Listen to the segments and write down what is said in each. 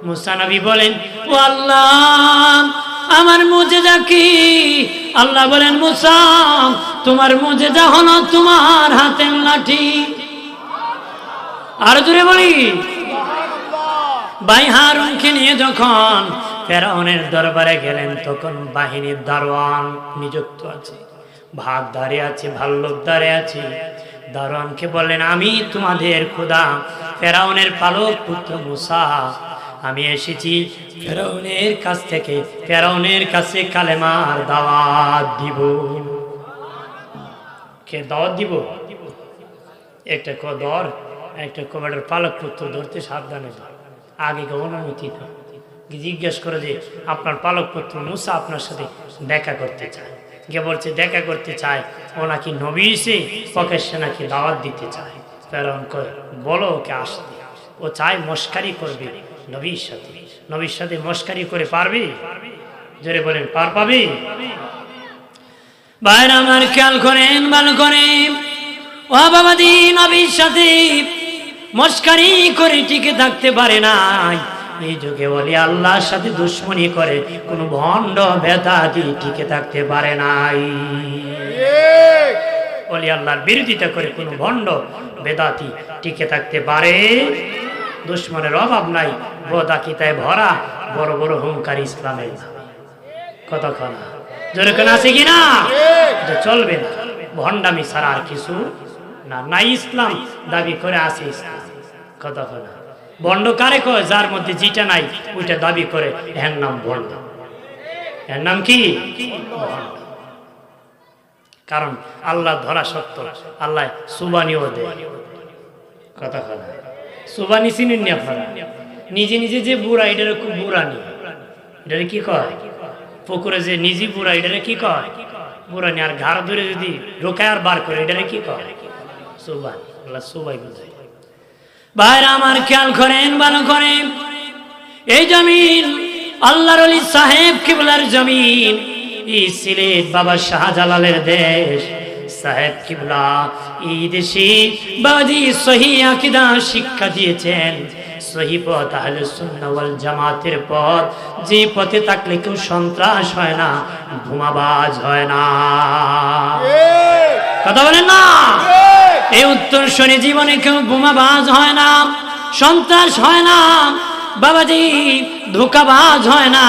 মুসা নবী বলেন, ও আল্লাহ, আমার মুজিজা কি? আল্লাহ বলেন, মুসা, তোমার মুজিজা হলো তোমার হাতের লাঠি। আর জোরে বলি। ভাই হারুনকে নিয়ে যখন ফেরাউনের দরবারে গেলেন, তখন বাহিনীর দারোয়ান নিযুক্ত আছে, ভাগ দাঁড়িয়ে আছে, ভাল্লুক দাঁড়িয়ে আছে। দারোয়ানকে বললেন, আমি তোমাদের খোদা ফেরাউনের পালক পুত্র মুসা, আমি এসেছি ফেরাউনের কাছ থেকে, ফেরাউনের কাছে কালেমার দাওয়াত দিব। কে দাওয়াত দিব? একটা কদর, একটা কবাটের পালক পুত্র ধরতে সাবধানে ধর, আগে অনুমতি জিজ্ঞেস করে যে আপনার পালক পুত্র মুসা আপনার সাথে দেখা করতে চায়। কে বলছে দেখা করতে চায়, ও নাকি নবী এসে প্রকাশ্যে নাকি দাওয়াত দিতে চায়। ফেরাউন করে, বলো ওকে আসতে, ও চায় মস্কারি করবে নবীর সাথে। নবীর সাথে মস্কারি করে পারবি? জোরে বলেন, পার পাবি? বাইরে আমার খেয়াল করেন, ভালো করেন। ও বাবাদি, নবীর সাথে মস্কারি করে টিকে থাকতে পারে নাই। এই যুগে বলি আল্লাহর সাথে দুশ্মনী করে কোন ভণ্ড বেদাতি টিকে থাকতে পারে নাই। বলি আল্লাহর বিরোধিতা করে কোন ভণ্ড বেদাতি টিকে থাকতে পারে? দুশ্মনের অভাব নাই, বদাকিতায় ভরা বড় বড় হুঙ্কার ইসলামের কতক্ষণ জোরে কোন আছে কিনা? এটা চলবে না, ভণ্ডামি ছাড়া আর কিছু না। নাই ইসলাম দাবি করে আছে ইসলাম। কতক্ষণ ভণ্ড কারে কয়? যার মধ্যে যেটা নাই ওইটা দাবি করে, এর নাম ভণ্ড। এর নাম কি? ভণ্ড। কারণ আল্লাহ ধরা সত্য, আল্লাহ সুবানিও দেয়। কতক্ষণ সুবানি চিনেন নি আপনারা? নিজে নিজে যে বুড়া, এটারে খুব বুড়া নি, এটারে কি কয়? পুকুরে যে নিজে বুড়া, এটারে কি কয়? বুড়া নি। আর ঘাড় ধরে যদি ঢোকায় আর বার করে, এটারে কি কয়? সুবানি। আল্লাহ সুবাই বোঝায়। ভাইরা আমার খেয়াল করেন, ভালো করেন। এই জমিন আল্লাহর ওলি সাহেব কিবলার জমিন, এই সিলেট বাবা শাহজালালের দেশ। সাহেব কিবলা এই দেশে বাবাজি সহি আকীদা শিক্ষা দিয়েছেন, সহি পথ আহলে সুন্নাহ ওয়াল জামাতের পথ। যে পথে থাকলে কেউ সন্ত্রাস হয় না, বোমাবাজ হয় না। কথা বলেন না? এই উত্তরসূরি জীবনে কেউ বোমাবাজ হয় না, সন্ত্রাস হয় না, বাবাজি ধোঁকাবাজ হয় না,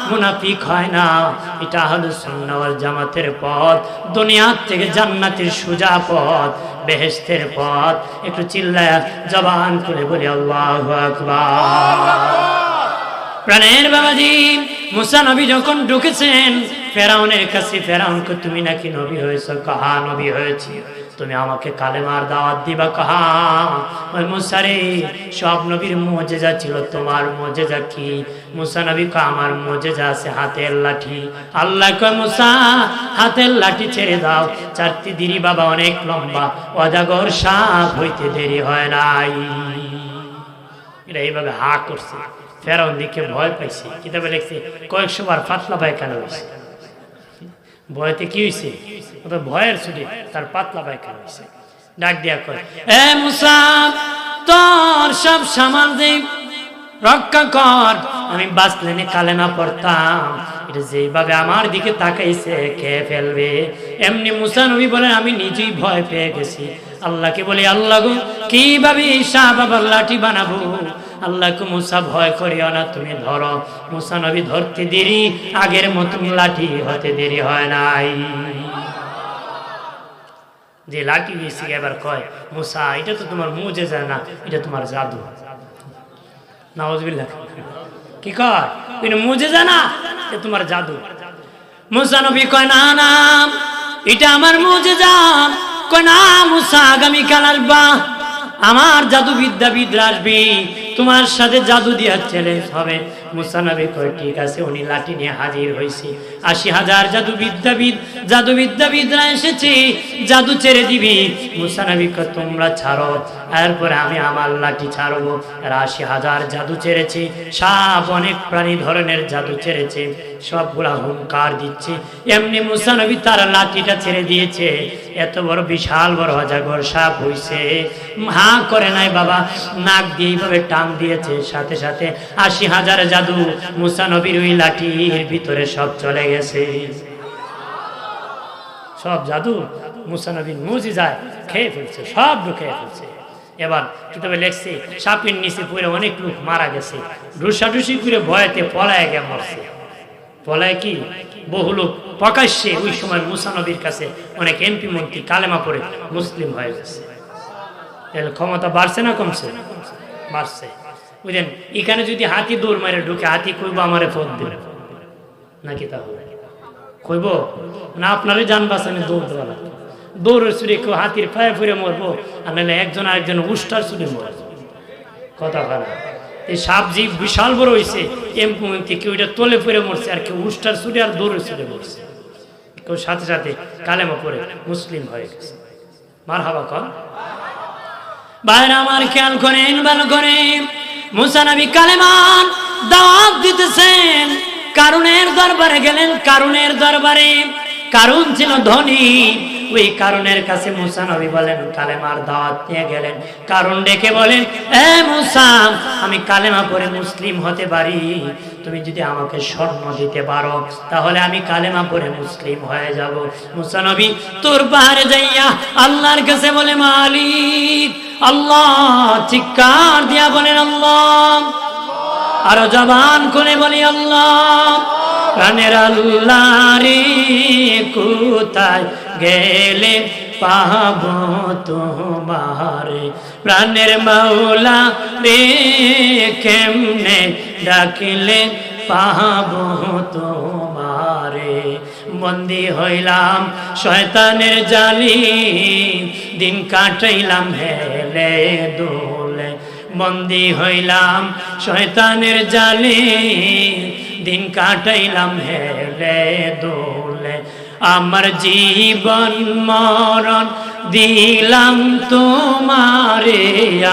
মুনাফিক হয় না। এটা আহলে সুন্নাহ ওয়াল জামাতের পথ, দুনিয়ার থেকে জান্নাতের সোজা পথ, বেহেশতের পথ। একটু চিল্লায়া জবান খুলে বলি আল্লাহু আকবার। প্রাণের বাবাজি মুসা নবী যখন ঢুকেছেন ফেরাউনের কাছে, ফেরাউনকে তুমি নাকি নবী হয়েছো? কাহা নবী হয়েছি। তুমি আমাকে কালেমার দাওয়াত দিবা? কাহা। ওই মুসা রে, সব নবীর মুজিজা ছিল, তোমার মুজিজা কি? মুসা নবী কয়, আমার মুজিজা আছে হাতের লাঠি। আল্লাহ কয়, মুসা হাতের লাঠি ছেড়ে দাও। চারটি দিরি বাবা অনেক লম্বা, অজাগর সাপ হইতে দেরি হয় নাই। এটা এইভাবে হা করছে। ফেরাউন দিকে ভয় পাইছে। কিতাবে লিখছে কয়েকশো বার পাতলা পায়খানা হয়েছে। ভয়তে কি হয়েছে? ভয়ের ছুটে তার পাতলা পায়খানা হয়েছে। ডাক দিয়া কয়, এ মুসা, তোর সব সামাল দে, রক্ষা কর। আমি বাসলেনে কালেমা পড়তাম, এটা যেভাবে আমার দিকে তাকাইছে খেয়ে ফেলবে। এমনি মুসা নবী বলেন, আমি নিজেই ভয় পেয়ে গেছি। আল্লাহকে বলি, আল্লাহ গো, কিভাবে শাহ বাবার লাঠি বানাবো? আল্লাহকে, মুসা ভয় করিও না, তুমি ধরো। মুসা নবী ধরতে দেরি, আগের মতন লাঠি হতে দেরি হয় নাই। যে লাঠি দিয়েছি এবার কয়, মুসা এটা তো তোমার মুজিজা না, এটা তোমার জাদু। নাউজুবিল্লাহ। কি কয়? এটা মুজিজা না, এটা তোমার জাদু। মুসা নবী কয়, না না, এটা আমার মুজিজা। কয়, না মুসা, আগামীকাল আসবা, আমার জাদু বিদ্যাবিদরা আসবে, তোমার সাথে জাদু দিয়া চ্যালেঞ্জ হবে। মুসা নবী কয়, ঠিক আছে। উনি লাঠি নিয়ে হাজির হয়েছে। ৮০,০০০ জাদু বিদ্যাবিদরা এসেছে, জাদু ছেড়ে দিবি। মুসা নবী কয়, তোমরা ছাড়ো, এরপরে আমি আমার লাঠি ছাড়বো। ৮০,০০০ জাদু ছেড়েছে, সাপ অনেক প্রাণী ধরনের জাদু ছেড়েছে, সবগুলা হুঙ্কার দিচ্ছে। এমনি মুসা নবী তার লাঠিটা ছেড়ে দিয়েছে। এত বড় বিশাল বড় অজাগর সাপ হইছে, হা করে নাই বাবা, নাক দিয়ে এইভাবে টান ঘাম দিয়েছে, সাথে সাথে ৮০,০০০ জাদু মুসা নবীর ওই লাঠির ভিতরে সব চলে গেছে। সব জাদু মুসা নবীর মুজিজায় খেয়ে ফেলছে, সব ঢুকে ফেলছে। এবার কিতাবে লেখছে সাপের নিচে পড়ে অনেক লোক মারা গেছে, ঢুসাঢুসি করে ভয়েতে পলায় গিয়ে মরছে। পলায় কি বহু লোক প্রকাশ্যে ওই সময় মুসা নবীর কাছে অনেক এমপি মন্ত্রী কালেমা পড়ে মুসলিম হয়ে গেছে। তাহলে ক্ষমতা বাড়ছে না কমছে? বাড়ছে। বুঝলেন, এখানে যদি হাতি দৌড় মারে ঢুকে, হাতি কইব আমারে ফোন দেবে নাকি? তাহলে কইব না আপনারই যান বাঁচানো দৌড় দেওয়া লাগবে। দৌড়ের চুরে কেউ হাতির পায়ে ফুরে মরবো, আর নাহলে একজন আরেকজন উষ্টার চুরে মরবো। কথা খারাপ। এই সাপ জীব বিশাল বড় হয়েছে, এমপি কেউ এটা তোলে ফুরে মরছে, আর কেউ উষ্টার চুরে আর দৌড়ের চুরে মরছে। কেউ সাথে সাথে কালেমা পড়ে মুসলিম হয়ে গেছে। মারহাবা কর। বাইরে আমার খেয়াল করেন, ভালো করে। মুসা নবী কালেমান দাওয়াত দিতেছেন, কারুনের দরবারে গেলেন। কারুনের দরবারে, কারুন ছিল ধনী। ওই কারুনের কাছে মুসা নবী বলেন কালেমার দাওয়াত নিয়ে গেলেন। কারুন ডেকে বলেন, এ মুসা, আমি কালেমা পড়ে মুসলিম হতে পারি, তুমি যদি আমাকে স্বর্ণ দিতে পারো তাহলে আমি কালেমা পড়ে মুসলিম হয়ে যাব। মুসা নবী তোর পাহাড়ে যাইয়া আল্লাহর কাছে বলে মালিক আল্লাহ, চিৎকার দিয়া বলেন আল্লাহ, আরো জবান করে বলি আল্লাহ। প্রাণের আল্লাহ রে কোথায় গেলে পাব তোমারে, প্রাণের মাওলা রে কেমনে ডাকিলে পাব তোমারে। বন্দী হইলাম শয়তানের জালি, দিন কাটাইলাম হেলে দোলে। বন্দী হইলাম শয়তানের জালি, দিন কাটাইলাম হেলে দোলে। আমার জীবন মরণ দিলাম তোমারে,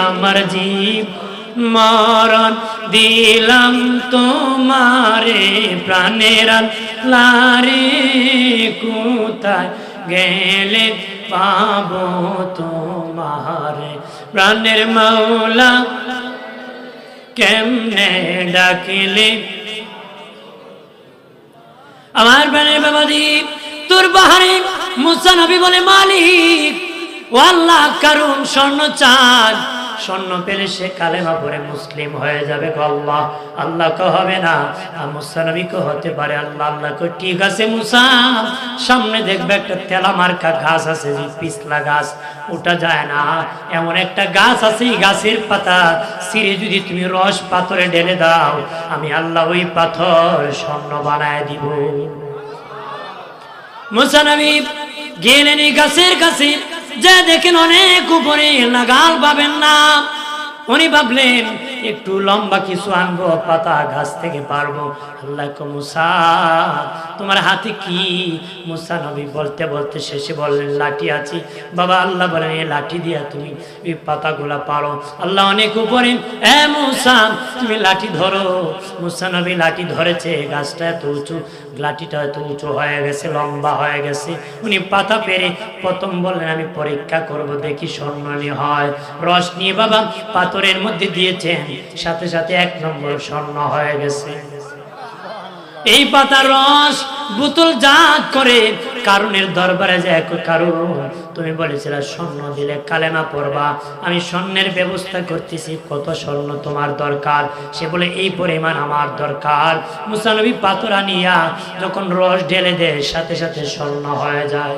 আমার জীবন মরণ দিলাম তোমারে। প্রাণের লারে কোথায় গেলে পাব তোমারে, প্রাণের মাওলা কেমনে ডাকিলে। আমার প্রাণের বাবাজি তোর বাহারে মুসা নবী বলে মালিক ও আল্লাহ, কারণ স্বর্ণ চাঁদ, স্বর্ণ পেলে সে কালেমা পড়ে মুসলিম হয়ে যাবে। আল্লাহ আল্লাহ কে হবে না, মুসা নবী কে হতে পারে। আল্লাহ আল্লাহ কে ঠিক আছে মুসা, সামনে দেখবে একটা তেলা মার্কা গাছ আছে, পিছলা গাছ, ওটা যায় না। এমন একটা গাছ আছে, এই গাছের পাতা ছিঁড়ে যদি তুমি রস পাথরে ঢেলে দাও, আমি আল্লাহ ওই পাথর স্বর্ণ বানায় দিব। মুসা নবী গেলেন এই গাছের কাছে, যে দেখেন অনেক উপরে, লাগাল পাবেন না। উনি ভাবলেন একটু লম্বা কিছু আনবো, পাতা গাছ থেকে পারবো। আল্লাহ কো মুসা তোমার হাতে কি? মুসা নবী বলতে বলতে শেষে বললেন লাঠি আছে। বাবা আল্লাহ বলেন এই লাঠি দিয়া তুমি এই পাতাগুলা পারো। আল্লাহ অনেক উপরে, এ মুসা তুমি লাঠি ধরো। মুসা নবী লাঠি ধরেছে, গাছটা এত উঁচু, লাঠিটা এত উঁচু হয়ে গেছে, লম্বা হয়ে গেছে। উনি পাতা পেরে প্রথম বললেন আমি পরীক্ষা করব, দেখি স্বর্ণনি হয়। রস নিয়ে বাবা পাথরের মধ্যে দিয়েছেন, সাথে সাথে 1 নম্বর স্বর্ণ হয়ে গেছে। এই পাতার রস বোতল জাত করে কারুনের দরবারে যায়, কারুন তুমি বলেছিলে স্বর্ণ দিলে কালেমা পড়বা, আমি স্বর্ণের ব্যবস্থা করতেছি, কত স্বর্ণ তোমার দরকার? সে বলে এই পরিমাণ আমার দরকার। মুসা নবী পাথর আনিয়া যখন রস ঢেলে দেয়, সাথে সাথে স্বর্ণ হয়ে যায়।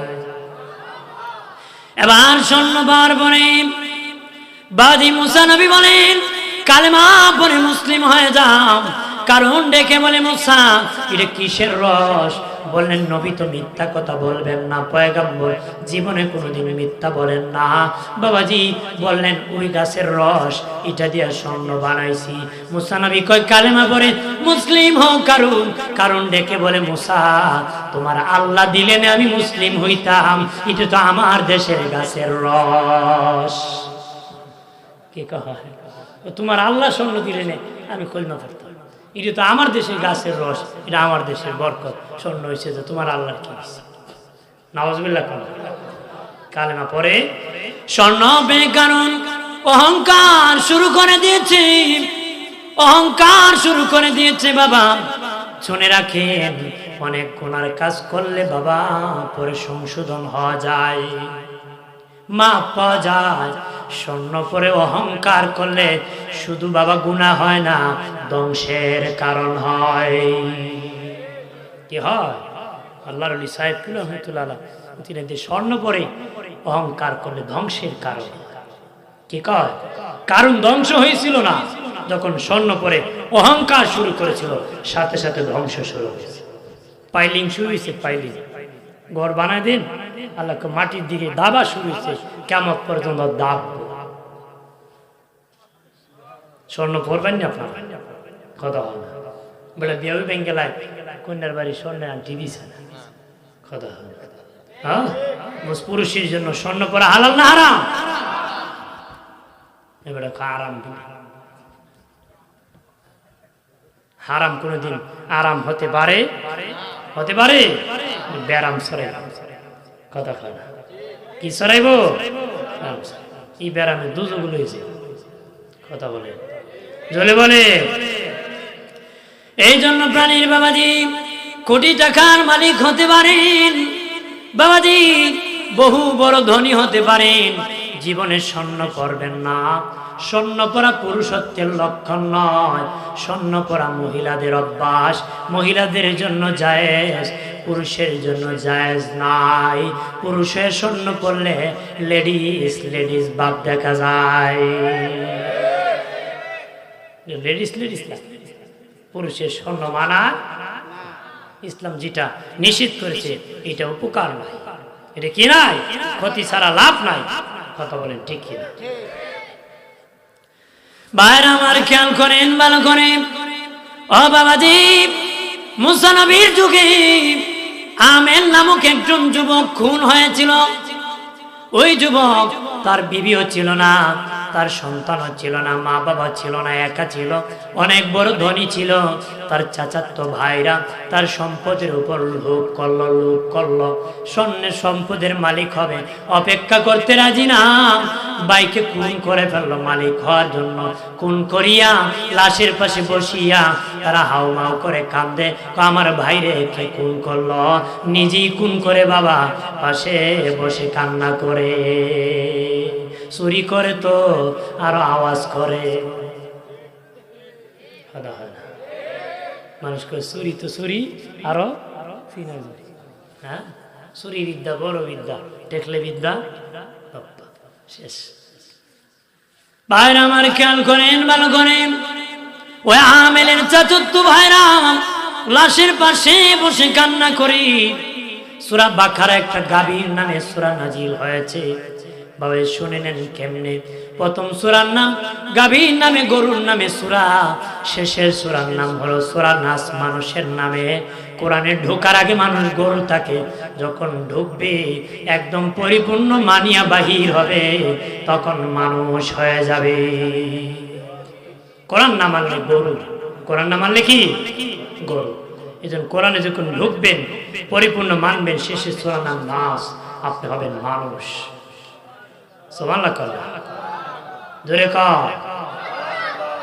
এবার স্বর্ণ বার বনে বাদি মুসা নবী বলেন কালেমা পড়ে মুসলিম হয়ে যাও। কারণ ডেকে বলে মুসা এটা কিসের রস? বললেন নবী তো মিথ্যা কথা বলবেন না, পয়গম্বর জীবনে কোনোদিন মিথ্যা বলেন না। বাবাজি বললেন ওই গাছের রস, এটা দিয়ে স্বর্ণ বানাইছি। মুসা নবী কয় কালেমা পড়ে মুসলিম হও। কারণ ডেকে বলে মুসা তোমার আল্লাহ দিলেন আমি মুসলিম হইতাম, এটা তো আমার দেশের গাছের রস। কি কহ তোমার আল্লাহ স্বর্ণ দিলেন আমি কলমা পড়তাম, এটা তো আমার দেশের গাছের রস, এটা আমার দেশের বরকত, স্বর্ণ হয়েছে যে তোমার আল্লাহর কি হয়েছে? নাউজুবিল্লাহ। কালেমা পড়ে স্বর্ণ পেয়ে কারণ অহংকার শুরু করে দিয়েছে, অহংকার শুরু করে দিয়েছে বাবা। শুনে রাখেন, অনেক গুনার কাজ করলে বাবা পরে সংশোধন হওয়া যায়, মাপ পাওয়া যায়। স্বর্ণ পরে অহংকার করলে শুধু বাবা গুনাহ হয় না, ধ্বংসের কারণ হয়। কি হয়? আল্লাহর ওলি সাহেব রহমাতুল্লাহ আলাইহি তিনি স্বর্ণ পরে অহংকার করলে ধ্বংসের কারণ। কি কয়? কারণ ধ্বংস হয়েছিল না, যখন স্বর্ণ পরে অহংকার শুরু করেছিল সাথে সাথে ধ্বংস শুরু হয়েছে। পাইলিং শুরু হয়েছে, পাইলিং ঘর বানায় দিন, আল্লাহকে মাটির দিকে দাবা শুরু হয়েছে, কিয়ামত পর্যন্ত দাব। স্বর্ণ পরবেন না আপনার কথা হয় না, বলে বিয়ে বেঙ্গেলায় কন্যার বাড়ি স্বর্ণের আংটি দিছে না, কথা হয়। হ্যাঁ, পুরুষের জন্য স্বর্ণ পরা হালাল না হারাম? এবারে আরাম, হারাম কোনদিন আরাম হতে পারে? হতে পারে? ব্যারাম সরাই কথা কয় না, কি সরাইব? এই ব্যারামে দুজগুলো হয়েছে, কথা বলে জলে বলে। এই জন্য প্রাণীর বাবাজি কোটি টাকার মালিক হতে পারেন, বাবাজি বহু বড় ধনী হতে পারেন, জীবনে স্বর্ণ পরবেন না। স্বর্ণ পরা পুরুষত্বের লক্ষণ নয়, স্বর্ণ পরা মহিলাদের অভ্যাস, মহিলাদের জন্য জায়েজ, পুরুষের জন্য জায়েজ নাই। পুরুষের স্বর্ণ পরলে লেডিস লেডিস ভাব দেখা যায়, লেডিস লেডিস। পুরুষের স্বর্ণ মানা, ইসলাম যেটা নিষেধ করেছে এটা উপকার নাই, এটা কি নাই, ক্ষতি ছাড়া লাভ নাই, কথা বলেন ঠিক কিনা? ভাইরা আমার খেয়াল করেন, ভালো করে। ও বাবাজি, মুসা নবীর যুগে আমের নামক একজন যুবক খুন হয়েছিল। ওই যুবক তার বিবিও ছিল না, তার সন্তানও ছিল না, মা বাবা ছিল না, একা ছিল, অনেক বড় ধনী ছিল। তার চাচাতো ভাইরা তার সম্পদের উপর লোভ করলো, স্বর্ণের সম্পদের মালিক হবে অপেক্ষা করতে রাজি না। বাইকে খুন করে ফেললো মালিক হওয়ার জন্য। খুন করিয়া লাশের পাশে বসিয়া তারা হাউমাউ করে কাঁদে, আমার ভাইরে কে খুন করলো? নিজেই খুন করে বাবা পাশে বসে কান্না করে। চুরি করে তো আরো আওয়াজ করে, মানুষ করে চুরি তো চুরি আরো হ্যাঁ, চুরি বিদ্যা বড় বিদ্যা, দেখলে বিদ্যা শেষ। ভাইরা আমার খেয়াল করেন, ভালো করেন। ওই আমেলের চাচুত্তু ভাইরা লাশের পাশে বসে কান্না করি। সূরা বাকারা একটা গাভীর নামে সূরা নাজিল হয়েছে। বাবা শুনে নেন কেমনে। প্রথম সূরার নাম গাভীর নামে, গরুর নামে সূরা। শেষের সূরার নাম হলো সূরা নাস, মানুষের নামে। কোরআনে ঢোকার আগে মানুষ গরু থাকে, যখন ঢুকবে একদম পরিপূর্ণ মানিয়া বাহির হবে, তখন মানুষ হয়ে যাবে। কোরআন না মানলে গরু, কোরআন না মানলে কি গরু। এই জন্য কোরআনে যখন ঢুকবেন পরিপূর্ণ মানবেন, শেষের সূরার নাম নাস, আপনি হবেন মানুষ। সুবহানাল্লাহ কর জোরে কর।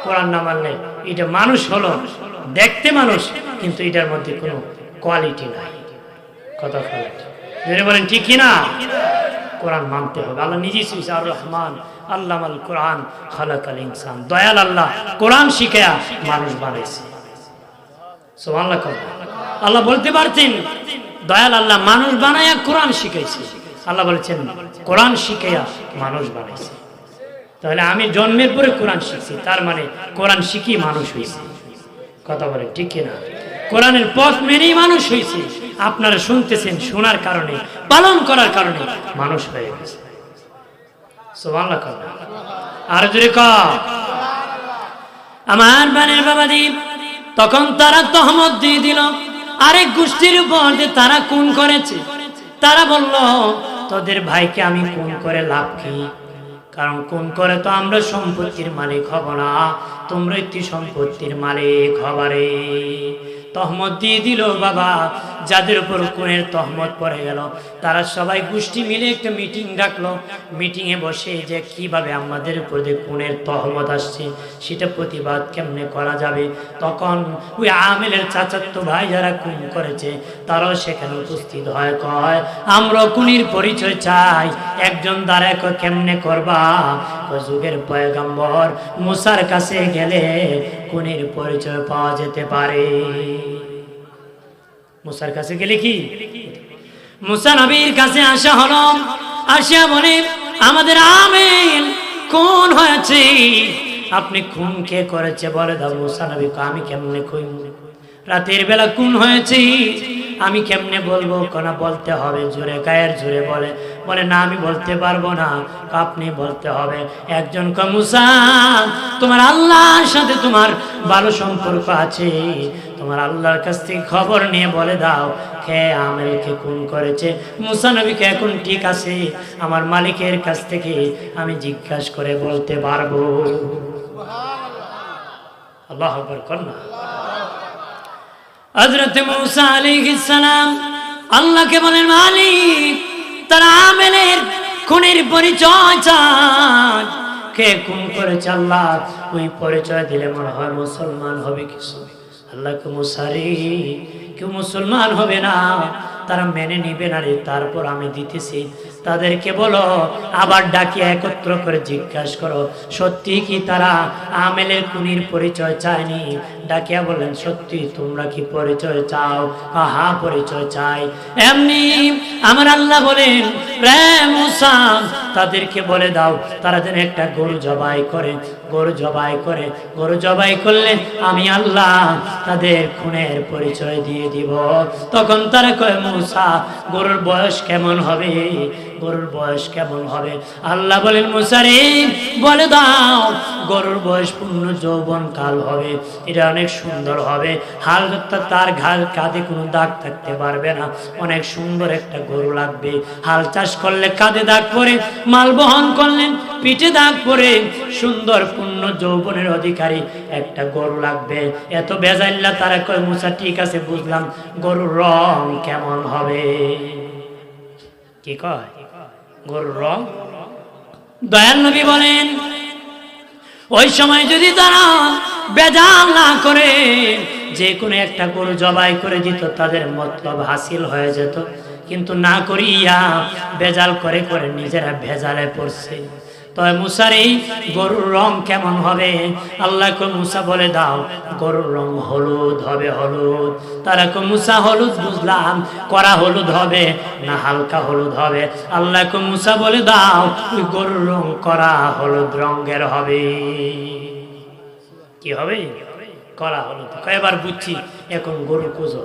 কোরআন না মানলে এটা মানুষ হলো, দেখতে মানুষ, কিন্তু এটার মধ্যে কোনো কোয়ালিটি নাই। কথা জোরে বলেন ঠিক কিনা? কোরআন মানতে হবে। আল্লাহ নিজেই শিখেছে, আর রহমান আল্লামাল কোরআন খালাকাল ইনসান। দয়াল আল্লাহ কোরআন শিখায়া মানুষ বানাইছে। সুবহানাল্লাহ কর। আল্লাহ বলতে পারতেন দয়াল আল্লাহ মানুষ বানায়া কোরআন শিখাইছে। আল্লাহ বলেছেন কোরআন শিখাইয়া মানুষ বানাইছে। তাহলে আমি জন্মের পরে কোরআন শিখছি, তার মানে কোরআন শিখি মানুষ হয়েছে। কথা বলে ঠিক কিনা? কোরআনের পথ মেনেই মানুষ হয়েছে। আপনারা শুনতেছেন, শোনার কারণে, পালন করার কারণে মানুষ হয়ে গেছে। সুবহানাল্লাহ কর। আর জোরে কর। আমার বানের বাবাজি, তখন তারা তহমত দিয়ে দিল আরেক গোষ্ঠীর উপর যে তারা খুন করেছে। তারা বলল তোদের ভাইকে আমি খুন করে লাভ কি? কারণ খুন করে তো আমরা সম্পত্তির মালিক হব না, তোমরা একটি সম্পত্তির মালিক হবারে। তহমত দিয়ে দিল বাবা যাদের উপর খুনের তহমত পড়ে গেল, তারা সবাই গোষ্ঠী মিলে একটা মিটিং ডাকলো। মিটিংয়ে বসে যে কিভাবে আমাদের উপর যে খুনের তহমত আসছে সেটা প্রতিবাদ কেমনে করা যাবে। তখন ওই আমেলের চাচাতো ভাই যারা খুন করেছে তারাও সেখানে উপস্থিত হয়। কয় আমরা খুনির পরিচয় চাই। একজন দ্বারা কেমনে করবা? যুগের পয়গম্বর মুসার কাছে গেলে খুনির পরিচয় পাওয়া যেতে পারে। মুসার কাছে গেলে কি? মুসা নবীর কাছে আসা হলো। আসিয়া বলে আমাদের আমেল খুন হয়েছে, আপনি খুন কে করেছে বলে দাও। মুসা নবী আমি কেমনে খুন? রাতের বেলা খুন হয়েছে আমি কেমনে বলবো? কোনা বলতে হবে জোরে, গায়ের জোরে বলে। বলে না আমি বলতে পারবো না, আপনি বলতে হবে। একজন কয় মুসা তোমার আল্লাহর সাথে তোমার ভালো সম্পর্ক আছে, তোমার আল্লাহর কাছ থেকে খবর নিয়ে বলে দাও কে আমেলকে খুন করেছে। মুসা নবীকে এখন ঠিক আছে, আমার মালিকের কাছ থেকে আমি জিজ্ঞাসা করে বলতে পারবো। আল্লাহু আকবার কন্যা। হযরত মুসা আলাইহিস সালাম আল্লাহকে বলেন মালিক তারা আমেলের খুনের পরিচয় চায়, কে খুন করেছে আল্লাহ ওই পরিচয় দিলে মনে হয় মুসলমান হবে কিছু। আল্লাহকে মুসারি কেউ মুসলমান হবে না, তারা মেনে নিবে না রে। তারপর আমি দিতেছি তাদেরকে বলো আবার ডাকিয়ে একত্র করে জিজ্ঞাসা করো সত্যি কি তারা আমেলের খুনির পরিচয় চায়নি? ডাকিয়া বলেন সত্যি তোমরা কি পরিচয় চাও? হ্যাঁ পরিচয় চাই। এমনি আমার আল্লাহ বলেন রে মুসা তাদেরকে বলে দাও তারা যেন একটা গরু জবাই করে। গরু জবাই করে, গরু জবাই করলে আমি আল্লাহ তাদের খুনের পরিচয় দিয়ে দিব। তখন তারা কয় মুসা গরুর বয়স কেমন হবে? গরুর বয়স কেমন হবে? আল্লাহ বলেন মুসা রে বলে দাও গরুর বয়স পূর্ণ যৌবন কাল হবে, এটা অনেক সুন্দর হবে। হাল তার ঘাল কাঁধে কোনো দাগ থাকতে পারবে না, অনেক সুন্দর একটা গরু লাগবে। হাল চাষ করলে কাঁধে দাগ পরে, মাল বহন করলেন পিঠে দাগ পরে, সুন্দর পূর্ণ যৌবনের অধিকারী একটা গরু লাগবে। এত বেজাইল্লা তারা কয় মুসা ঠিক আছে বুঝলাম, গরুর রং কেমন হবে? কি কয় গরুর রং? দয়াল নবী বলেন ওই সময় যদি তারা বেজাল না করে যে কোনো একটা গরু জবাই করে দিত তাদের মতলব হাসিল হয়ে যেত, কিন্তু না করিয়া বেজাল করে করে নিজেরা ভেজালে পড়ছে। তবে মুসার এই গরুর রং কেমন হবে? আল্লাহকে মুসা বলে দাও গরুর রং হলুদ হবে। হলুদ। তারা কো মুসা হলুদ বুঝলাম, কড়া হলুদ হবে না হালকা হলুদ হবে? আল্লাহকে মুসা বলে দাও ওই গরুর রং কড়া হলুদ রঙের হবে। কি হবে? কড়া হলুদ। কয়েকবার বুঝছি এখন গরুর কুজো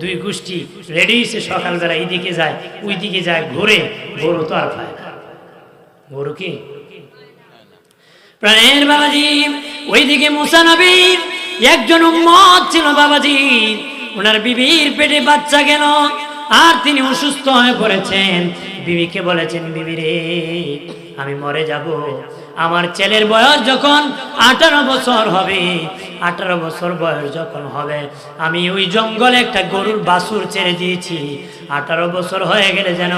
দুই গোষ্ঠী রেডি হয়েছে, সকালবেলা এইদিকে যায় ওইদিকে যায় ঘুরে, গরু তো আর পায় না। গরু কি প্রাণের বাবাজি? ওইদিকে মুসা নবীর একজন উম্মত ছিল বাবাজি, ওনার বিবির পেটে বাচ্চা গেল আর তিনি অসুস্থ হয়ে পড়েছেন। বিবিকে বলেছেন বিবি রে আমি মরে যাব, আমার ছেলের বয়স যখন 18 বছর হবে, 18 বছর বয়স যখন হবে আমি ওই জঙ্গলে একটা গরুর বাছুর ছেড়ে দিয়েছি। 18 বছর হয়ে গেলে যেন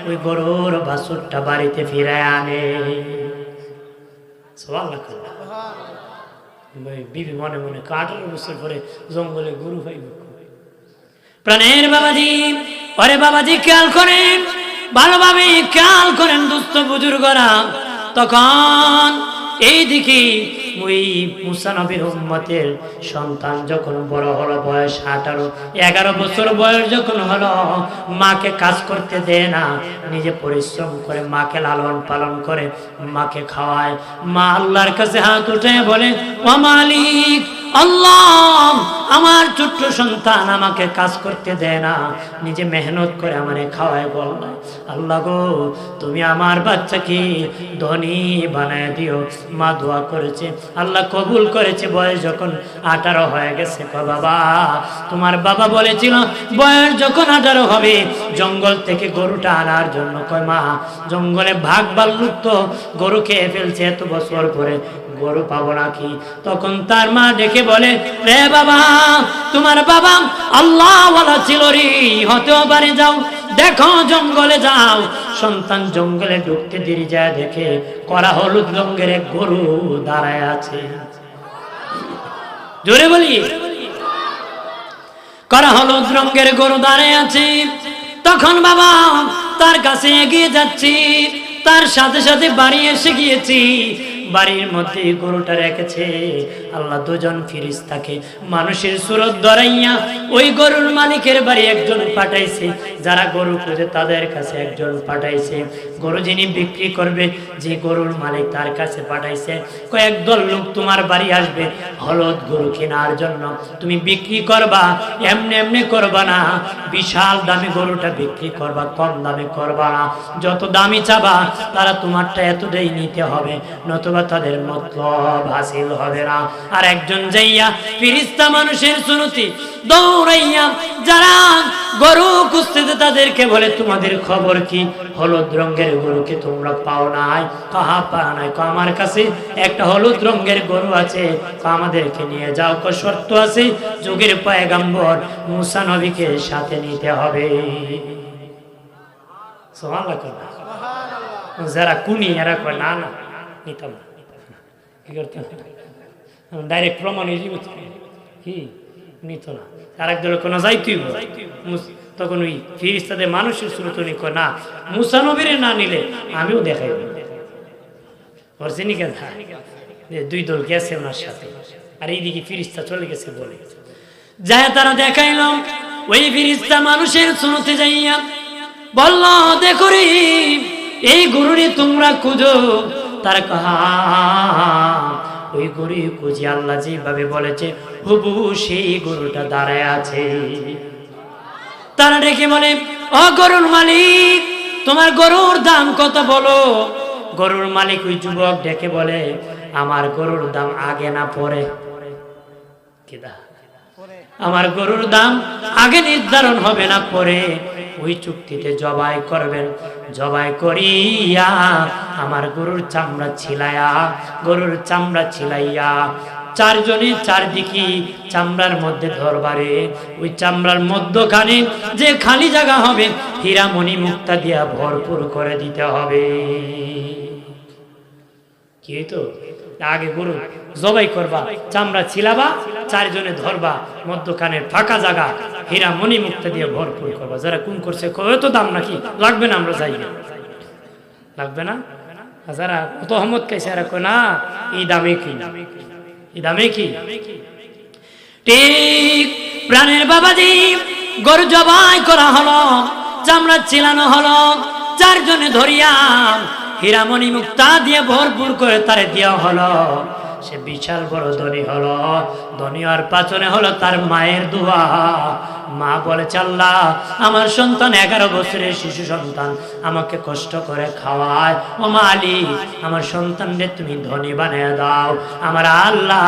ওই গরুর বাছুরটা বাড়িতে ফিরে আনে। বিবি মনে মনে 18 বছর পরে জঙ্গলে গরু পাইব। প্রাণের বাবাজি, আরে বাবাজি খেয়াল করেন, ভালোভাবে খেয়াল করেন দুস্থ বুজুর্গরা। তখন এইদিকে ওই মুসা নবীর উম্মতের সন্তান যখন বড় হলো, বয়স 18-11 বছর বয়স যখন হলো, মাকে কাজ করতে দেয় না, নিজে পরিশ্রম করে মাকে লালন পালন করে, মাকে খাওয়ায়। মা আল্লাহর কাছে হাত উঠে বলে ও মালিক আল্লাহ আমার ছোট্ট সন্তান আমাকে কাজ করতে দেয় না, নিজে মেহনত করে আমারে খাওয়ায়। বল আল্লাহ গো তুমি আমার বাচ্চাকে ধনী বানায় দিও। মা দোয়া করেছে, আল্লাহ কবুল করেছে। বয়স যখন 18 হয়ে গেছে, বাবা তোমার বাবা বলেছিল বয়স যখন 18 হবে জঙ্গল থেকে গরুটা আনার জন্য। কয় মা জঙ্গলে ভাগ ভাল্লুক তো গরু খেয়ে ফেলছে, এত বছর পরে গরু পাবো নাকি? তখন তার মা ডেকে বলে, রে বাবা, তোমার বাবা আল্লাহওয়ালা ছিল রে, হতেও পারে, যাও দেখো, জঙ্গলে যাও। সন্তান জঙ্গলে ঢুকতে দেরি যায়, দেখে করা হলুদ রঙের এক গরু দাঁড়ায় আছে। জোরে বলি, করা হলুদ রঙের গরু দাঁড়ায় আছে। তখন বাবা তার কাছে এগিয়ে যাচ্ছি, তার সাথে সাথে বাড়ি এসে গিয়েছি। বাড়ির মধ্যে গরুটা রেখেছে। আল্লাহ দুজন ফেরেশতাকে মানুষের সুরত ধরাইয়া ওই গরুর মালিকের বাড়ি একজন পাঠাইছে, যারা গরু খুঁজে তাদের কাছে একজন পাঠাইছে। গরু যিনি বিক্রি করবে, যে গরুর মালিক, তার কাছে পাঠাইছে। কয়েক দল লোক তোমার বাড়ি আসবে হলুদ গরু কেনার জন্য। তুমি বিক্রি করবা, এমনি এমনি করবা না, বিশাল দামি গরুটা বিক্রি করবা, কম দামে করবা না। যত দামি চাবা তারা তোমারটা এতটাই নিতে হবে, নতুবা তাদের মতলব হাসিল হবে না। আর একজন যাইয়া ফেরেশতা মানুষের সুনতি দৌড়াইয়া যারা গরু খুঁজতেছে তাদেরকে বলে, তোমাদের খবর কি? হলুদ রঙের গরুকে তোমরা পাও নাই? কাহা পাও নাই? আমার কাছে একটা হলুদ রঙের গরু আছে, আমাদেরকে নিয়ে যাও। শর্ত আছে, যুগের পয়গম্বর মুসা নবীকে সাথে নিতে হবে। সুবহানাল্লাহ। যারা কুনি এরা কয় না না নিতাম না, কি করতাম, ডাইরেক্ট প্রমাণ কি নিত না। আর এক দল কোনো যাইতুই, তখন ওই ফেরেশতাদের মানুষের সুরত কয় না, মুসা নবীরে না নিলে আমিও দেখাই কেন। দুই দল গেছে ওনার সাথে, আর এইদিকে ফেরেশতা চলে গেছে বলে যায়। তারা দেখাইলাম ওই ফেরেশতা মানুষের সুরতে যাইয়া বলল, দেখো রে, এই গরুরে তোমরা খুঁজো। তার কাহা ওই গরু খুঁজি, আল্লাহ যেভাবে বলেছে হুবু সেই গরুটা দাঁড়ায় আছে। তারা ডেকে বলে, ও গরুর মালিক, তোমার গরুর দাম কত বলো। গরুর মালিক ওই যুবক ডেকে বলে, আমার গরুর দাম আগে না পরে? আমার গরুর দাম আগে নির্ধারণ হবে না পরে? ওই চুক্তিতে জবাই করবেন, জবাই করিয়া আমার গরুর চামড়া ছিলাইয়া, গরুর চামড়া ছিলাইয়া চারজনে চারদিকে চামড়ার মধ্যে ধরবারে, ওই চামড়ার মধ্যখানে যে খালি জায়গা হবে হীরামণি মুক্তা দিয়া ভরপুর করে দিতে হবে। কি তো আগে গরু জবাই করবা, চামড়া ছিলাবা, চারজনে ধরবা, মধ্যখানে ফাঁকা জায়গা হীরা মণি মুক্তা দিয়ে ভরপুর করবা। যারা কোন করছে কত দাম নাকি লাগবে না, আমরা যাই না, লাগবে না। যারা কত হমত খাইছে এরা কয় না এই দামে কি, এই দামে কি। ঠিক প্রাণের বাবাজি, গরু জবাই করা হলো, চামড়া ছিলানো হলো, চারজনে ধরিয়া হীরামণি মুক্তা দিয়ে ভরপুর করে তারে দেওয়া হলো। সে বিশাল বড় ধনী হলো। ধনী হওয়ার পাছনে হলো তার মায়ের দোয়া। মা বলেছে, আল্লাহ, আমার সন্তান 11 বছরের শিশু সন্তান আমাকে কষ্ট করে খাওয়ায়, ও মালিক, আমার সন্তানকে তুমি ধনী বানিয়ে দাও। আমার আল্লাহ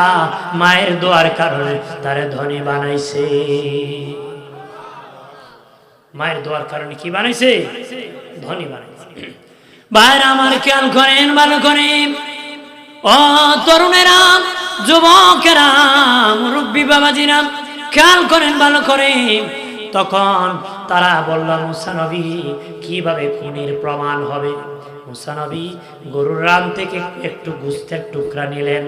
মায়ের দোয়ার কারণে তারে ধনী বানাইছে। মায়ের দোয়ার কারণে কি বানাইছে? ধনী বানাইছে। ভাইরা আমার খেয়াল করেন, ভালো করেন, ও তরুণেরা, যুবকেরা, মুরব্বী বাবাজিরা, খেয়াল করেন, ভালো করেন। তখন তারা বলল, মুসা নবী কিভাবে খুনের প্রমাণ হবে? মুসা নবী গরুর রান থেকে একটু গোশতের টুকরা নিলেন,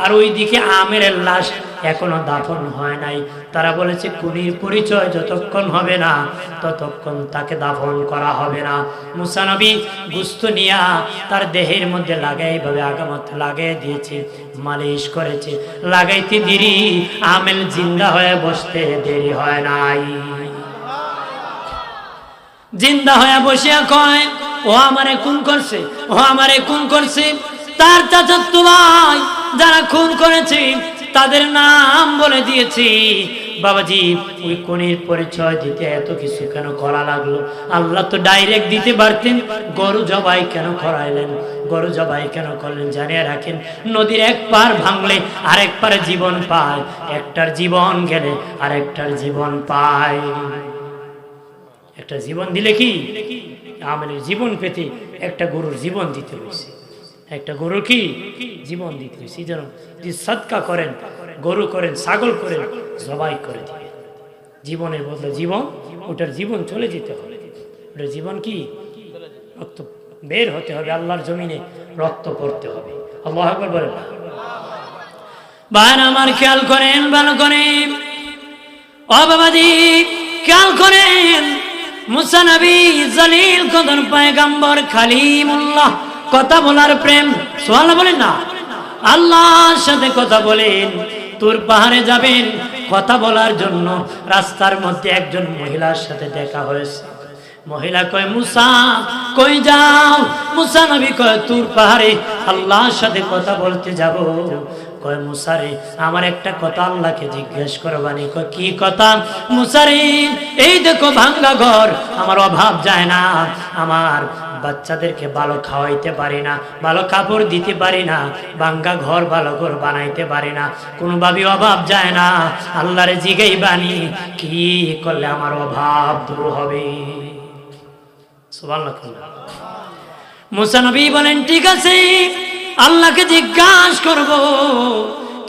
আর ওইদিকে আমেরের লাশ এখনো দাফন হয় নাই। তারা বলেছে খুনির পরিচয় যতক্ষণ হবে না ততক্ষণ তাকে দাফন করা হবে না। মুসা নবী গোশত নিয়া তার দেহের মধ্যে লাগাই ভাবে আগামত লাগাই দিয়েছে, মালিশ করেছে। লাগাইতে দেরি, আমেল জিন্দা হয়ে বসতে দেরি হয় নাই। জিন্দা হয়ে বসিয়া কয়, ও আমারে খুন করছে, ও আমারে খুন করছে। তার চাচাতো ভাই যারা খুন করেছে তাদের নাম বলে দিয়েছি। বাবাজি, ওই খুনির পরিচয় দিতে এত কিছু কেন করা লাগলো? আল্লাহ তো ডাইরেক্ট দিতে পারতেন। গরু জবাই কেন করাইলেন? গরু জবাই কেন করলেন? জানিয়ে রাখেন, নদীর এক পার ভাঙলে আরেক পারে জীবন পায়, একটার জীবন গেলে আরেকটার জীবন পায়। একটা জীবন দিলে কি, আমাদের জীবন পেতে একটা গরুর জীবন দিতে হয়েছে। একটা গরু কি জীবন দিতে হয়েছে। এই জন্য যদি সদকা করেন, গরু করেন, ছাগল করেন, জবাই করে দিবে। জীবনের বদলে জীবন, ওটার জীবন চলে যেতে হবে। ওটার জীবন কি রক্ত বের হতে হবে, আল্লাহর জমিনে রক্ত পড়তে হবে। আল্লাহু আকবার বলেন। ভাইরা আমার খেয়াল করেন, ভালো করেন, ও বাবাজি খেয়াল করেন। মুসা নবী জলিল কদর পয়গম্বর কালিমুল্লাহ, কথা বলার প্রেম, সুবহানাল্লাহ বলেন না। আল্লাহর সাথে কথা বলেন, তুর পাহাড়ে যাবেন কথা বলার জন্য। রাস্তার মধ্যে একজন মহিলার সাথে দেখা হয়েছে। মহিলা কয়, মুসা কই যাও? মুসা নবী কয়, তুর পাহাড়ে আল্লাহর সাথে কথা বলতে যাব। কয়, মুসা রে আমার একটা কথা আল্লাহকে জিজ্ঞেস করবানি। কয়, কি কথা? মুসা রে এই দেখো ভাঙ্গা ঘর, আমার অভাব যায় না, আমার বাচ্চাদেরকে ভালো খাওয়াইতে পারি না, ভালো কাপড় দিতে পারি না, ভাঙ্গা ঘর ভালো ঘর বানাইতে পারি না, কোনোভাবে অভাব যায় না। আল্লাহরে জিগাই বানি কি করলে আমার অভাব দূর হবে? সুবহানাল্লাহ। মুসা নবী বলেন, ঠিক আছে আল্লাহকে জিজ্ঞাসা করব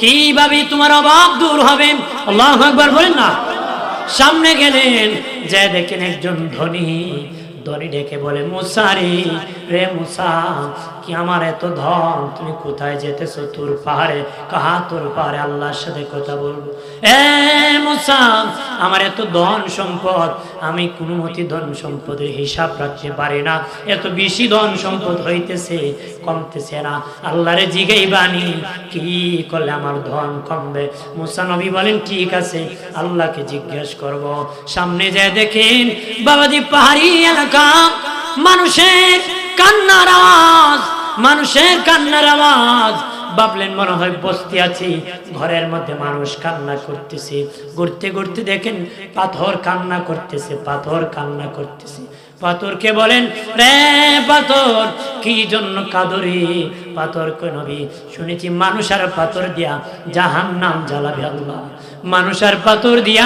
কিভাবে তোমার অভাব দূর হবে। আল্লাহু আকবার বলেন না। সামনে গেলেন, যে দেখেন একজন ধনী ডেকে বলে, মুসা রে মুসা, কি আমার এত ধন, তুমি কোথায় যেতেছো? তোর পাহাড়ে। কাহা তোর পাহাড়ে আল্লাহর সাথে কথা বলবো। এ মুসা, আমার এত ধন সম্পদ, আমি কোনো মতে ধন সম্পদের হিসাব রাখতে পারি না, এত বেশি ধন সম্পদ হইতেছে, কমতেছে না। আল্লাহরে জিগাই বানি কি করলে আমার ধন কমবে? মুসা নবী বলেন, ঠিক আছে আল্লাহকে জিজ্ঞেস করব। সামনে যায় দেখেন বাবাজি পাহাড়ি এলাকা, মানুষের কান্নার আওয়াজ, মানুষের কান্নার আওয়াজ। ভাবলেন মনে হয় বস্তি আছি, ঘরের মধ্যে মানুষ কান্না করতেছে। ঘুরতে ঘুরতে দেখেন পাথর কান্না করতেছে, পাথর কান্না করতেছে। পাথরকে বলেন, রে পাথর কি জন্য কাঁদরে? পাথর কই, নবী শুনেছি মানুষ আর পাথর দিয়া জাহান্নাম জ্বালাবে আল্লাহ, মানুষ আর পাথর দিয়া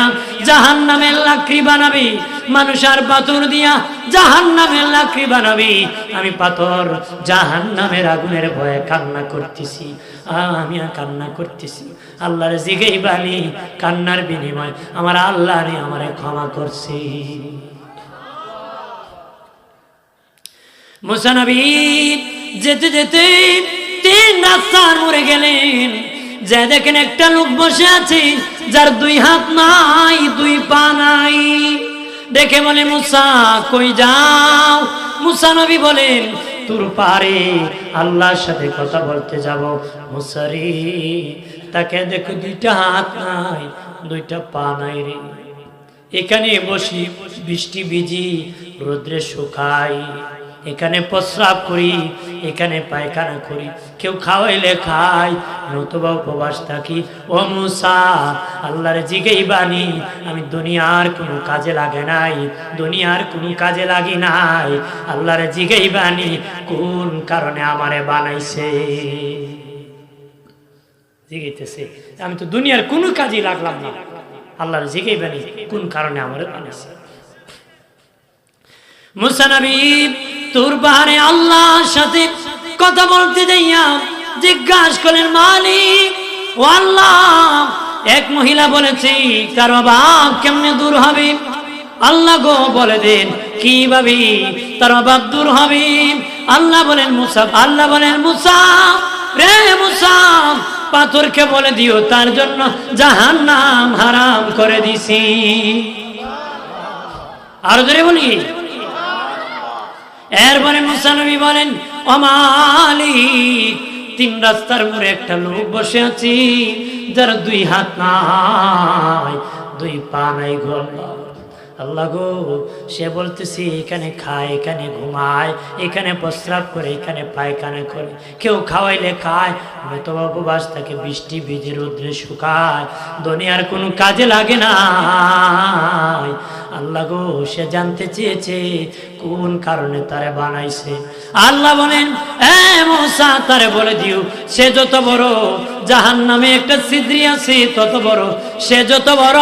জাহান্নামের লাকড়ি বানাবে, মানুষ আর পাথর দিয়া জাহান্নামের লাকড়ি বানাবে। আমি পাথর জাহান্নামের আগুনের ভয়ে কান্না করতেছি, আমি কান্না করতেছি। আল্লাহর জিগাই বানি কান্নার বিনিময় আমার আল্লাহ রে আমারে ক্ষমা করছি। মুসা নবী যেতে যেতে 3 রাস্তার মোড়ে গেলেন, যে দেখেন একটা লোক বসে আছে যার 2 হাত নাই, 2 পা নাই। দেখে বলে, মুসা কই যাও? মুসা নবী বলেন, তোর পারে আল্লাহর সাথে কথা বলতে যাব। মুসা রে তাকে দেখো 2টা হাত নাই, 2টা পা নাই রে। এখানে বসি বৃষ্টি ভিজি, রোদ্রে শুকাই, এখানে প্রস্রাব করি, এখানে পায়খানা করি, কেউ খাওয়াইলে খাই, নতুবা উপবাস থাকি। ও মুসা আল্লাহর জিগাই বানি, আমি দুনিয়ার কোনো কাজে লাগে নাই, দুনিয়ার কোনো কাজে লাগি নাই। আল্লাহর জিগাই বানি কোন কারণে আমারে বানাইছে? জিগাইতেছে, আমি তো দুনিয়ার কোনো কাজে লাগলাম না। আল্লাহর জিগাই বানি কোন কারণে আমারে বানাইছে? মুসা নবী তুর পাহাড়ে আল্লাহর সাথে কথা বলতে যাইয়া জিজ্ঞাসা করলেন, মালিক ও আল্লাহ, এক মহিলা বলেছে তার অভাব কেমনে দূর হবে? আল্লাহ গো বলে দেন কিভাবে তার অভাব দূর হবে? আল্লাহ বলেন, মুসা রে মুসা, পাথরকে বলে দিও তার জন্য জাহান্নাম হারাম করে দিছি। আরো ধরে বলি। এরপরে মুসা নবী বলেন, ও মালিক, 3 রাস্তার মোড়ে একটা লোক বসে আছে যার 2 হাত নাই, 2 পা নাই গো। আল্লাহ গো, সে বলতেছি এখানে খায়, এখানে ঘুমায়, এখানে প্রস্রাব করে, এখানে পায়খানা করে, কেউ খাওয়াইলে খায়, নতুবা উপবাস থাকে, বৃষ্টি ভিজে রোদ্রে শুকায়, দুনিয়ার কোনো কাজে লাগে না। আল্লাহ গো, সে জানতে চেয়েছে কোন কারণে তারে বানাইছে। আল্লাহ বলেন, এ মুসা তারে বলে দিও, সে যত বড় জাহান্নামে একটা ছিদ্রি আছে তত বড়, সে যত বড়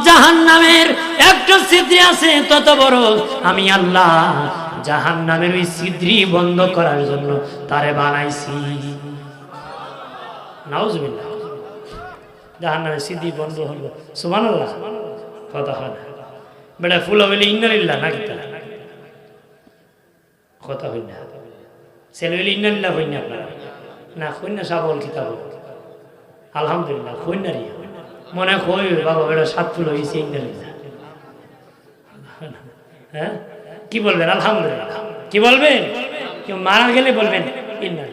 জাহান্নামের একটা ছিদ্রি আছে তত বড়, আমি আল্লাহ জাহান্নামের ওই ছিদ্রি বন্ধ করার জন্য তারে বানাইছি। নাউজুবিল্লাহ। জাহান্নামের ছিদ্রি বন্ধ হলো, সুবহানাল্লাহ। কথা হয় না বেটা, ফুল হইলে ইন্নালিল্লাহ নাকি তা কথা হই না, ছেলে হইলে ইন্নালিল্লাহ হই না আপনারা না, হই না সাবল কিতাব আলহামদুলিল্লাহ হই না রে, মনে হয় বাবা বেটা সাত ফুল হয়েছে ইন্নালিল্লাহ। হ্যাঁ কি বলবেন আলহামদুলিল্লাহ, কি বলবেন? কেউ মারা গেলে বলবেন ইন্নালিল্লাহ।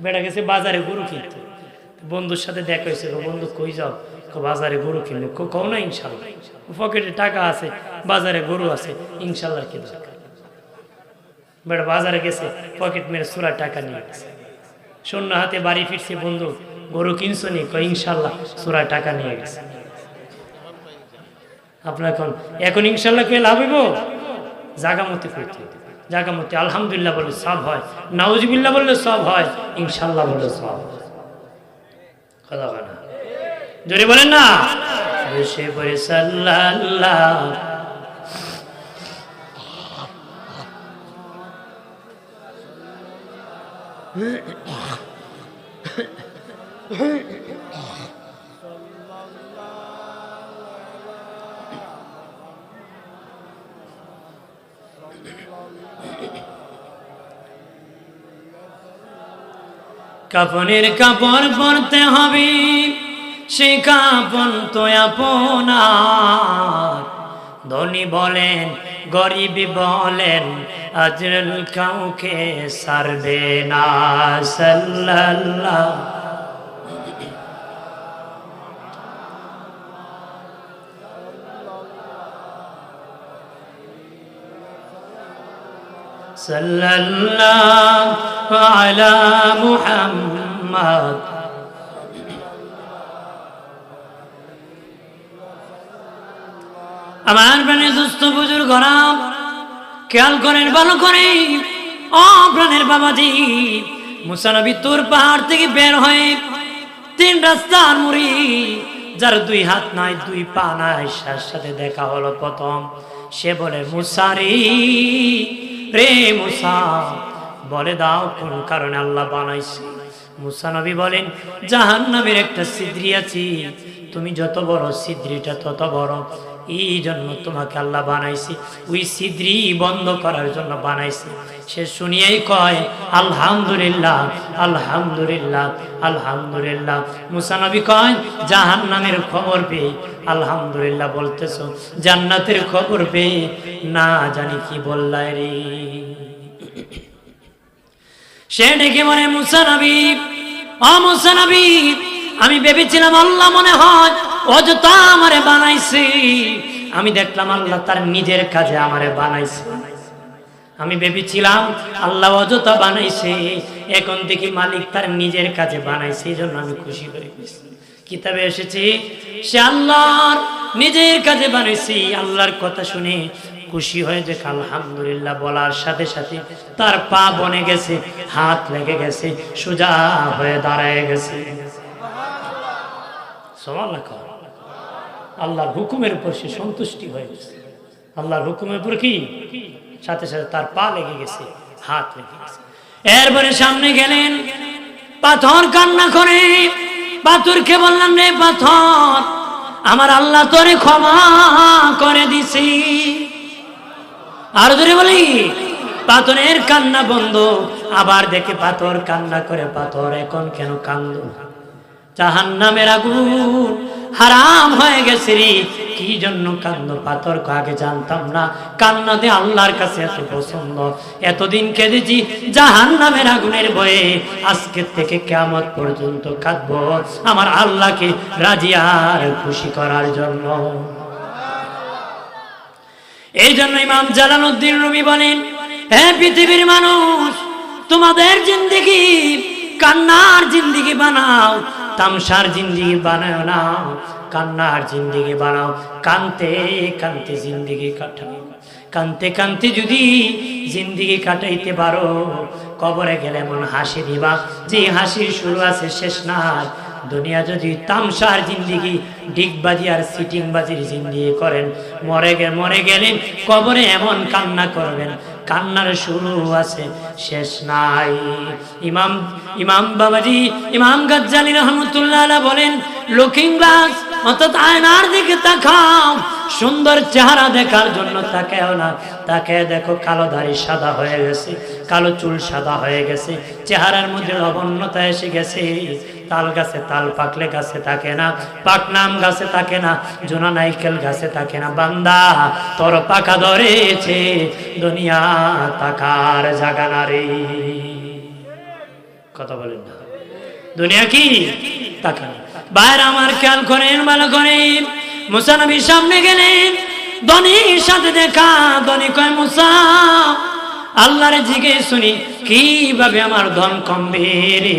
বেটা গেছে বাজারে গরু কিনতে, বন্ধুর সাথে দেখা হয়েছে, বন্ধু কই যাও? বাজারে গরু কিনলো। কও না ইনশাল্লাহ, পকেটে টাকা আছে, বাজারে গরু আছে, ইনশাল্লাহ কি দরকার। বেটা বাজারে গেছে, পকেট মেরে সুরা টাকা নিয়ে গেছে, শূন্য হাতে বাড়ি ফিরছে। বন্ধু গরু কিনছো নি? কই ইনশাল্লাহ, সুরা টাকা নিয়ে গেছে। আপনার এখন ইনশাল্লাহ কে লাভ হইব? জাগামতি করতে, জাগামতি আলহামদুলিল্লাহ বললে সব হয়, নাউজুবিল্লাহ বললে সব হয়, ইনশাল্লাহ বললে সব হয়। কথা বলে না, জোরে বলেন না। বসে পড়ে সাল্লাল্লাহ কাফনের কাপড় পরতে হবে, সে কাপন তো আপনার। ধনী বলেন গরিব বলেন আজরাল কাউকে ছাড়বে না। সাল্লাল্লাহ সাল্লাল্লাহু আলা মুহাম্মদ। আমার প্রাণের দুস্থ বুজুর্গরা খেয়াল করেন ভালো করে, ও প্রাণের বাবাজি। মুসা নবী তুর পাহাড় থেকে বের হয়ে 3 রাস্তার মুড়ি, যার 2 হাত নাই 2 পা নাই, তার সাথে দেখা হলো প্রথম। সে বলে মুসা রে মুসা, বলে দাও কোন কারণে আল্লাহ বানাইছে। মুসা নবী বলেন জাহান্নামের একটা ছিদ্রি আছে, তুমি যত বড় ছিদ্রিটা তত বড়, এই জন্য তোমাকে আল্লাহ বানাইছে, ওই ছিদ্রি বন্ধ করার জন্য বানাইছে। সে শুনিয়েই কয় আলহামদুলিল্লাহ আলহামদুলিল্লাহ আলহামদুলিল্লাহ। মুসা নবী কয় জাহান্নামের খবর পেয়ে আলহামদুলিল্লাহ বলতেছো, জান্নাতের খবর পেয়ে না জানি কি বললাই রে। সে ডেকে বলে মুসা নবী, ও মুসা নবী, আমি ভেবেছিলাম আল্লাহ মনে হয় অযথা আমারে বানাইছে। আমি দেখলাম আল্লাহ তার নিজের কাজে আমারে বানাইছে। আমি ভেবেছিলাম আল্লাহ অযথা বানাইছে, এখন দেখি মালিক তার নিজের কাজে বানাইছে, এই জন্য আমি খুশি হয়ে গেছি। কিতাবে এসেছে সে আল্লাহর নিজের কাজে বানাইছে। আল্লাহর কথা শুনে খুশি হয়ে যে আলহামদুলিল্লাহ বলার সাথে সাথে তার পা বনে গেছে, হাত লেগে গেছে, সোজা হয়ে দাঁড়ায় গেছে। আল্লাহর হুকুমের উপর সে সন্তুষ্টি হয়ে গেছে। আল্লাহর হুকুমের উপর কি সাথে সাথে তার পা লেগে গেছে, হাত লেগে গেছে। এরপরে সামনে গেলেন, পাথর কান্না করে। পাথরকে বললাম রে পাথর, আমার আল্লাহ তোরে ক্ষমা করে দিছি। আর ধরে বলি পাথরের কান্না বন্ধ। আবার দেখে পাথর কান্না করে, পাথর এখন কেন কান্দ? জাহান্নামের আগুন হারাম হয়ে গেছে রে, কি জন্য কান্দ? পাথর আগে জানতাম না কান্না দে আল্লাহর কাছে এত পছন্দ। এতদিন কেঁদেছি জাহান্নামের আগুনের ভয়ে, আজকের থেকে কিয়ামত পর্যন্ত কাঁদবো আমার আল্লাহকে রাজি আর খুশি করার জন্য। এই জন্য ইমাম জালালউদ্দিন রুমি বলেন, হে পৃথিবীর মানুষ, তোমাদের জিন্দেগি কান্নার জিন্দেগি বানাও, তামসার জিন্দেগি বানাও না, কান্নার জিন্দেগি বানাও। কানতে কানতে জিন্দেগি কাটাও। কানতে কানতে যদি জিন্দেগি কাটাইতে পারো, কবরে গেলে এমন হাসি দিবা যে হাসির শুরু আছে শেষ নাই। দুনিয়া যদি তামসার জিন্দেগি, ডিগবাজি আর সিটিং বাজির জিন্দেগি করেন, মরে গেলেন কবরে এমন কান্না করবেন, কান্নার শুরু আছে, শেষ নাই। ইমাম বাবাজি ইমাম গাজ্জালী রহমতুল্লাহ আলাইহি বলেন, লুকিং গ্লাস অর্থাৎ আয়নার দিকে তাকাও, সুন্দর চেহারা দেখার জন্য তাকাও না, তাকে দেখো কালো দাড়ি সাদা হয়ে গেছে, কালো চুল সাদা হয়ে গেছে, চেহারার মধ্যে লবণ্যতা এসে গেছে। তাল গাছে তাল পাকলে গাছে থাকে না, পাকনাম গাছে থাকে না, জোনা নাইকেল গাছে থাকে না। বান্দা তোর পাকা ধরেছে, দুনিয়া তাকার জাগা না রে। কথা বলেন না, দুনিয়া কি তাকান। বাইরে আমার খেয়াল করেন, ভালো করেন। মুসা নবীর সামনে গেলেন, ধনীর সাথে দেখা। ধনী কয়, মুসা আল্লাহরে জিজ্ঞেস শুনি কিভাবে আমার ধন কমবে রে?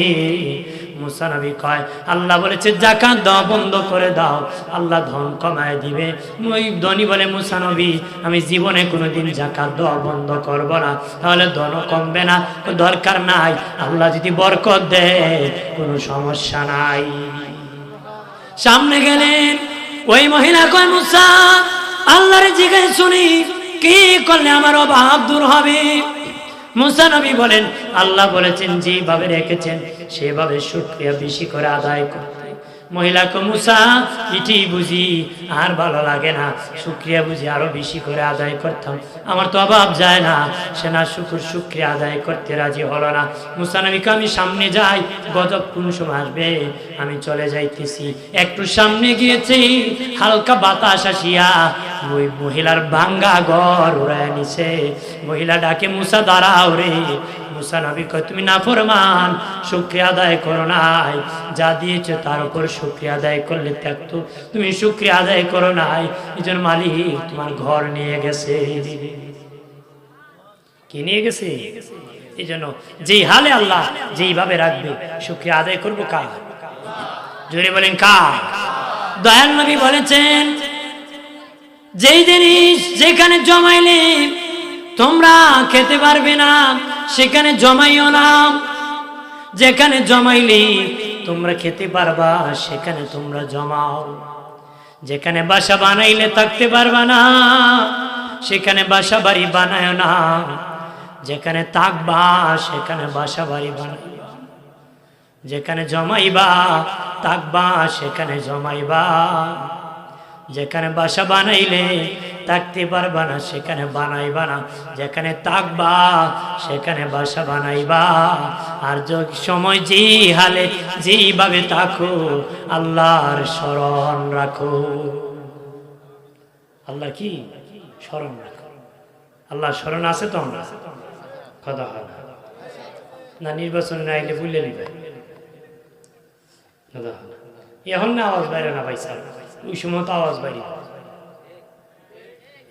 মুসা নবী কয়, আল্লাহ বলেছে যাকাত দাও, বন্ধ করে দাও, আল্লাহ ধন কমায় দিবে। ওই ধনী বলে, মুসা নবী আমি জীবনে কোনোদিন যাকাত দেওয়া বন্ধ করব না, তাহলে ধন কমবে না। দরকার নাই, আল্লাহ যদি বরকত দেয় কোনো সমস্যা নাই। সামনে গেলেন, ওই মহিলা কয়, মুসা আল্লাহরে জিজ্ঞেস শুনি কি করলে আমার অভাব দূর হবে? মুসা নবী বলেন, আল্লাহ বলেছেন যেভাবে রেখেছেন সেভাবে শুকরিয়া বেশি করে আদায় করতে। মহিলাকে, মুসা এটি বুঝি আর ভালো লাগে না, শুকরিয়া বুঝি আরো বেশি করে আদায় করতাম, আমার তো অভাব যায় না। সে না শুকরিয়া আদায় করতে রাজি হলো না। মুসা নবীকে, আমি সামনে যাই, গজব কোন সময় আসবে আমি চলে যাইতেছি। একটু সামনে গিয়েছি, হালকা বাতাস আসিয়া ওই মহিলার ভাঙ্গা ঘর উড়ায় নিছে। মহিলা ডাকে, মুসা দাঁড়াও রে। মুসা নবী কয়, তুমি নাফরমান, শুকরিয়া আদায় করো নাই, যা দিয়েছে তার উপর শুকরিয়া আদায় করলে থাকতো, তুমি শুকরিয়া আদায় করো নাই, এই জন্য মালিক তোমার ঘর নিয়ে গেছে। কি নিয়ে গেছে? এই জন্য যেই হালে আল্লাহ যেইভাবে রাখবে শুকরিয়া আদায় করবো কার? জোরে বলেন কার? দয়াল নবী বলেছেন, যেই জিনিস যেখানে জমাইলে তোমরা খেতে পারবে না সেখানে জমাইও না, যেখানে জমাইলে তোমরা খেতে পারবা সেখানে তোমরা জমাও। যেখানে বাসা বানাইলে থাকতে পারবা না সেখানে বাসা বাড়ি বানায় না, যেখানে থাকবা সেখানে বাসা বাড়ি বানাইবা, যেখানে জমাইবা থাকবা সেখানে জমাইবা, যেখানে বাসা বানাইলে থাকতে পারবা না সেখানে বানাইবা না, যেখানে থাকবা সেখানে বাসা বানাইবা। আর সময় যে হালে যেইভাবে থাকো আল্লাহর স্মরণ রাখো। আল্লাহ কি স্মরণ রাখো? আল্লাহর স্মরণ আছে তো আমরা কথা হয় না, নির্বাচন না আইলে ভুলে নিবে এখন না আওয়াজ বাইরে না পাইছে, ওই সময় তো আওয়াজ বাইরে।